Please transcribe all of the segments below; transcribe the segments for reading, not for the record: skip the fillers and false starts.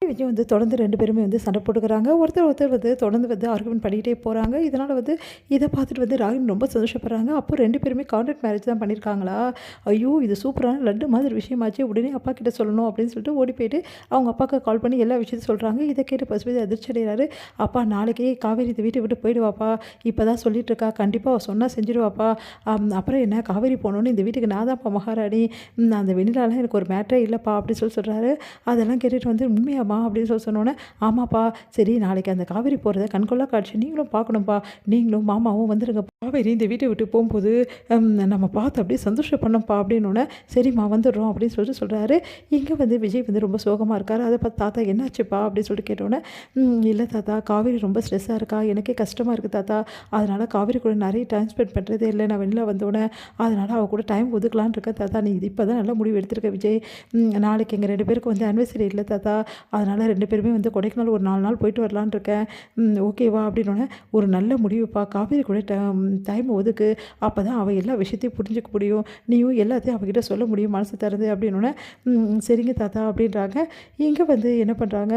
விஜய் வந்து தொடர்ந்து 2 பேருமே வந்து சண்டை போட்டுக்கிறாங்க. ஒருத்தர் ஒருத்தர் வந்து தொடர்ந்து வந்து ஆர்கியூமெண்ட் பண்ணிக்கிட்டே போறாங்க. இதனால வந்து இத பார்த்துட்டு வந்து ராகினி ரொம்ப சந்தோஷப்படுறாங்க. அப்போ 2 பேருமே கான்ட்ராக்ட் மேரேஜ் தான் பண்ணியிருக்காங்களா? ஐயோ! இது சூப்பரான லட்டு மாதிரி விஷயமாச்சே. உடனே அப்பா கிட்ட சொல்லணும் அப்படின்னு சொல்லிட்டு ஓடி போயிட்டு அவங்க அப்பாவுக்கு கால் பண்ணி எல்லா விஷயத்தையும் சொல்றாங்க. இத கேட்டு பசுபதி அதிர்ச்சி அடைகிறாரு. அப்பா நாளைக்கே காவேரி இந்த வீட்ட விட்டு போயிடுவாப்பா. இப்பதான் சொல்லிட்டு இருக்கா. கண்டிப்பா அவ சொன்னா செஞ்சுருவாப்பா. அப்புறம் என்ன காவேரி போனோனே இந்த வீட்டுக்கு நான் தான்ப்பா மகாராணி. அந்த வெண்ணிலாலாம் எனக்கு ஒரு மேட்டரே இல்லப்பா அப்படின்னு சொல்றாரு. அதெல்லாம் கேட்டுட்டு வந்து உண்மையாம்மா அப்படின்னு சொன்னோன்னே ஆமாப்பா சரி நாளைக்கு அந்த காவேரி போகிறத கண்கொள்ளா காட்சி நீங்களும் பார்க்கணும்ப்பா. நீங்களும் மாமாவும் வந்துடுங்க. காவேரி இந்த வீட்டை விட்டு போகும்போது நம்ம பார்த்து அப்படியே சந்தோஷப்படணும்ப்பா அப்படின்னோடனே சரிம்மா வந்துடுறோம் அப்படின்னு சொல்லிட்டு சொல்கிறாரு. இங்கே வந்து விஜய் வந்து ரொம்ப சோகமாக இருக்கார். அதை பார்த்து தாத்தா என்னாச்சுப்பா அப்படின்னு சொல்லிட்டு கேட்டோன்னே இல்லை தாத்தா காவேரி ரொம்ப ஸ்ட்ரெஸ்ஸாக இருக்கா. எனக்கே கஷ்டமாக இருக்குது தாத்தா. அதனால் காவேரி கூட நிறைய டைம் ஸ்பெண்ட் பண்ணுறதே இல்லை. நான் வெளில வந்தோடனே அதனால் அவள் கூட டைம் ஒதுக்கலான்னு இருக்கேன் தாத்தா. நீ இது இப்போ தான் நல்ல முடிவு எடுத்திருக்க விஜய். நாளைக்கு எங்கள் 2 பேருக்கு வந்து ஆனிவர்சரி இல்லை தாத்தா. அதனால் 2 பேருமே வந்து கொடைக்கானல் ஒரு 4 நாள் போயிட்டு வரலான்னு இருக்கேன். ஓகேவா அப்படின்னோடனே ஒரு நல்ல முடிவுப்பா. காவேரி கூட டைம் ஒதுக்கு. அப்போ தான் அவள் எல்லா விஷயத்தையும் புரிஞ்சுக்க முடியும். நீயும் எல்லாத்தையும் அவகிட்ட சொல்ல முடியும் மனசு தருது அப்படின்னோடனே சரிங்க தாத்தா அப்படின்றாங்க. இங்கே வந்து என்ன பண்ணுறாங்க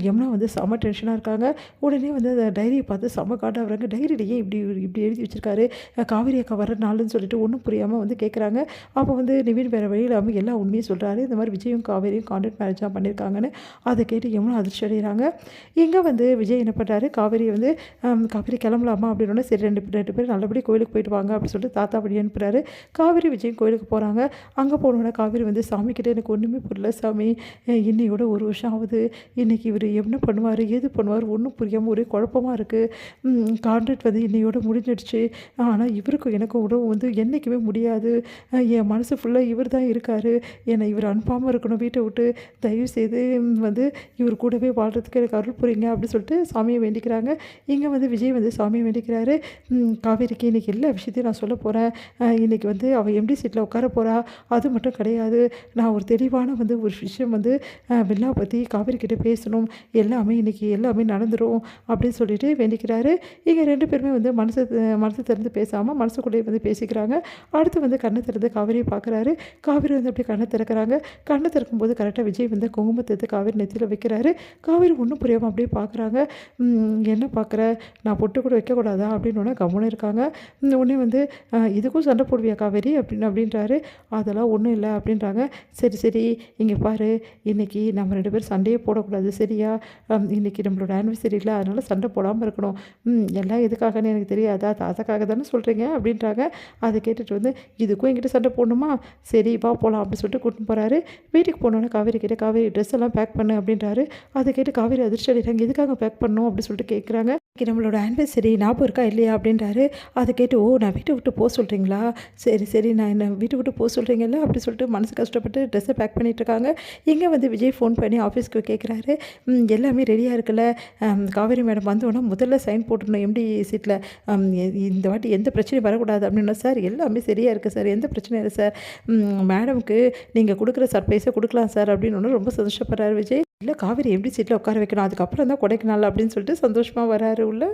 யமுனா வந்து செம்ம டென்ஷனாக இருக்காங்க. உடனே வந்து அந்த டைரியை பார்த்து செம்ம காட்டாகிறாங்க. டைரியில் ஏன் இப்படி இப்படி எழுதி வச்சுருக்காரு காவேரி அக்கா வர நாளுன்னு சொல்லிட்டு ஒன்றும் புரியாமல் வந்து கேட்குறாங்க. அப்போ வந்து நிவின் வேறு வழியில் இல்லாமல் எல்லா உண்மையும் சொல்கிறாரு. இந்த மாதிரி விஜயும் காவேரியும் கான்ட்ராக்ட் மேரேஜாக பண்ணியிருக்காங்கன்னு. அதை கேட்டு யமுனா அதிர்ச்சி அடைகிறாங்க. இங்கே வந்து விஜய் என்ன பண்ணுறாரு காவேரி வந்து காவேரி கிளம்பலாமா அப்படின்னோடனே சரி 2 பேரும் நல்லபடியாக கோயிலுக்கு போயிட்டு வாங்க அப்படின்னு சொல்லிட்டு தாத்தா அப்படி அனுப்புகிறாரு. காவேரி விஜய் கோயிலுக்கு போகிறாங்க. அங்கே போனோடனே காவேரி வந்து சாமிக்கிட்ட எனக்கு ஒன்றுமே புரியல சாமி. இன்னையோட 1 வருஷம் ஆகுது. இன்றைக்கி இவர் என்ன பண்ணுவார் ஏது பண்ணுவார் ஒன்றும் புரியாமல் ஒரே குழப்பமாக இருக்குது. கான்ட்ராக்ட் வந்து இன்னையோட முடிஞ்சிடுச்சு. ஆனால் இவருக்கும் எனக்கும் உறவு வந்து என்றைக்குமே முடியாது. என் மனசு ஃபுல்லாக இவர் தான் இருக்கார். என்னை இவர் அனுப்பாமல் இருக்கணும் வீட்டை விட்டு. தயவு செய்து வந்து இவர் கூடவே வாழ்கிறதுக்கு எனக்கு அருள் புரியுங்க அப்படின்னு சொல்லிட்டு சாமியை வேண்டிக்கிறாங்க. இங்கே வந்து விஜய் வந்து சாமியை வேண்டிக்கிறாரு. காவேரிக்கு இன்றைக்கி எல்லா விஷயத்தையும் நான் சொல்ல போகிறேன். இன்றைக்கி வந்து அவள் எம்டி சீட்டில் உட்கார போகிறா. அது மட்டும் கிடையாது. நான் ஒரு தெளிவான வந்து ஒரு விஷயம் வந்து வில்லா பற்றி காவேரி கிட்டே பேசணும். எல்லாமே இன்றைக்கி எல்லாமே நடந்துடும் அப்படின்னு சொல்லிட்டு வேண்டிக்கிறாரு. இங்கே 2 பேருமே வந்து மனசு திறந்து பேசாமல் மனசுக்குள்ளேயே வந்து பேசிக்கிறாங்க. அடுத்து வந்து கண்ணை திறந்து காவேரியை பார்க்குறாரு. காவேரி வந்து அப்படியே கண்ணை திறக்கிறாங்க. கண்ணை திறக்கும்போது கரெக்டாக விஜய் வந்து குங்குமத்தை எடுத்து காவேரி நெத்தியில் வைக்கிறாரு. காவேரி ஒன்றும் புரியாமல் அப்படியே பார்க்குறாங்க. என்ன பார்க்குற நான் பொட்டு கூட வைக்கக்கூடாதா அப்படின்னு கம்முன்னு இருக்காங்க. உடனே வந்து இதுக்கும் சண்டை போடுவியா காவேரி அப்படின்றாரு. அதெல்லாம் ஒன்றும் இல்லை அப்படின்றாங்க. சரி சரி இங்கே பாரு இன்றைக்கி நம்ம 2 பேரும் சண்டையே போடக்கூடாது சரியா. இன்றைக்கி நம்மளோட ஆனிவர்சரி இல்லை அதனால் சண்டை போடாமல் இருக்கணும். எல்லாம் எதுக்காகன்னு எனக்கு தெரியாதா தாத்தாக்காக தானே சொல்கிறீங்க அப்படின்றாங்க. அதை கேட்டுட்டு வந்து இதுக்கும் என்கிட்ட சண்டை போடணுமா சரி வா போகலாம் அப்படின்னு சொல்லிட்டு கூட்டின்னு போகிறாரு. வீட்டுக்கு போனோன்னே காவேரி கிட்டே காவேரி ட்ரெஸ் எல்லாம் பேக் பண்ணு அப்படின்றாரு. அதை கேட்டு காவேரி அதிர்ச்சி அடைகிறாங்க. எதுக்காக பேக் பண்ணணும் அப்படின்னு சொல்லிட்டு கேட்குறாங்க. நம்மளோட ஆனிவர்சரி ஞாபகம் இருக்கா இல்லையா அப்படின்றாரு. அதை கேட்டு ஓ நான் வீட்டை விட்டு போக சொல்கிறீங்களா சரி சரி நான் என்ன வீட்டை விட்டு போக சொல்கிறீங்கல்ல அப்படி சொல்லிட்டு மனசு கஷ்டப்பட்டு ட்ரெஸ்ஸை பேக் பண்ணிகிட்ருக்காங்க. இங்கே வந்து விஜய் ஃபோன் பண்ணி ஆஃபீஸ்க்கு கேட்குறாரு. எல்லாமே ரெடியாக இருக்குல்ல. காவேரி மேடம் வந்தோன்னா முதல்ல சைன் போட்டுடணும் எம்டி சீட்டில். இந்த வாட்டி எந்த பிரச்சனையும் வரக்கூடாது அப்படின்னா சார் எல்லாமே சரியாக இருக்குது சார் எந்த பிரச்சனையும் இல்லை சார். மேடமுக்கு நீங்கள் கொடுக்குற சர்ப்ரைஸை கொடுக்கலாம் சார் அப்படின்னு ரொம்ப சந்தோஷப்படுறாரு விஜய். இல்லை காவேரி எம்டி சீட்டில் உட்கார வைக்கணும் அதுக்கப்புறம் தான் கொடைக்கானல் அப்படின்னு சொல்லிட்டு சந்தோஷமாக வராரு உள்ள.